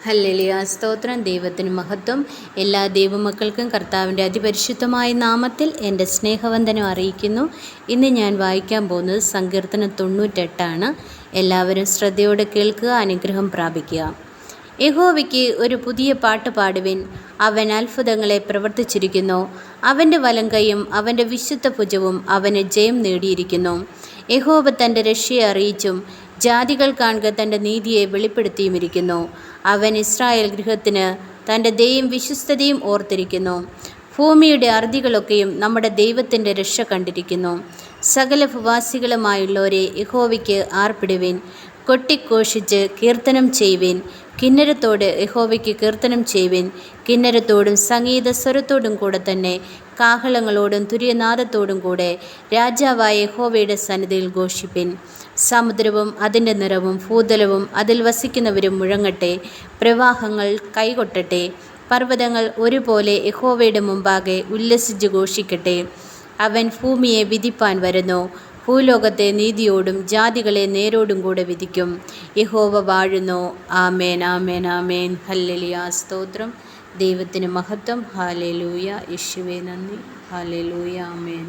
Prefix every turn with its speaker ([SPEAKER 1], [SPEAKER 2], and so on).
[SPEAKER 1] Hallelujah, സ്തോത്രം. ദൈവത്തിന് മഹത്വം. എല്ലാ ദൈവമക്കൾക്കും കർത്താവിൻ്റെ അതിപരിശുദ്ധമായ നാമത്തിൽ എൻ്റെ സ്നേഹവന്ദനം അറിയിക്കുന്നു. ഇന്ന് ഞാൻ വായിക്കാൻ പോകുന്നത് സങ്കീർത്തനം 98 എല്ലാവരും ശ്രദ്ധയോടെ കേൾക്കുക, അനുഗ്രഹം പ്രാപിക്കുക. യഹോവയ്ക്ക് ഒരു പുതിയ പാട്ട് പാടുവിൻ, അവൻ അത്ഭുതങ്ങളെ പ്രവർത്തിച്ചിരിക്കുന്നു. അവൻ്റെ വലങ്കൈയും അവൻ്റെ വിശുദ്ധ ഭുജവും അവന് ജയം നേടിയിരിക്കുന്നു. യഹോവ തൻ്റെ രക്ഷയെ അറിയിച്ചും ജാതികൾ കാണുക തൻ്റെ നീതിയെ വെളിപ്പെടുത്തിയുമിരിക്കുന്നു. അവൻ ഇസ്രായേൽ ഗൃഹത്തിന് തൻ്റെ ദയയും വിശ്വസ്തതയും ഓർത്തിരിക്കുന്നു. ഭൂമിയുടെ അറുതികളൊക്കെയും നമ്മുടെ ദൈവത്തിൻ്റെ രക്ഷ കണ്ടിരിക്കുന്നു. സകല ഭൂവാസികളുമായുള്ളവരെ യഹോവയ്ക്ക് ആർപ്പിടുവിൻ, കൊട്ടിഘോഷിച്ച് കീർത്തനം ചെയ്യുവിൻ. കിന്നരത്തോട് യഹോവയ്ക്ക് കീർത്തനം ചെയ്യുവിൻ. കിന്നരത്തോടും സംഗീത സ്വരത്തോടും കൂടെ തന്നെ കാഹളങ്ങളോടും തുര്യനാദത്തോടും കൂടെ രാജാവായ യഹോവയുടെ സന്നിധിയിൽ ഘോഷിപ്പിൻ. സമുദ്രവും അതിൻ്റെ നിറവും ഭൂതലവും അതിൽ വസിക്കുന്നവരും മുഴങ്ങട്ടെ. പ്രവാഹങ്ങൾ കൈകൊട്ടട്ടെ. പർവ്വതങ്ങൾ ഒരുപോലെ യഹോവയുടെ മുമ്പാകെ ഉല്ലസിച്ച് ഘോഷിക്കട്ടെ. അവൻ ഭൂമിയെ വിധിപ്പാൻ വരുന്നു. ഭൂലോകത്തെ നീതിയോടും ജാതികളെ നേരോടും കൂടെ വിധിക്കും. യഹോവ വാഴുന്നു. ആമേൻ, ആമേൻ, ആമേൻ. ഹല്ലേലൂയ, സ്തോത്രം. ദൈവത്തിന് മഹത്വം. ഹല്ലേലൂയ. യേശുവേ നന്ദി. ഹല്ലേലൂയ, ആമേൻ.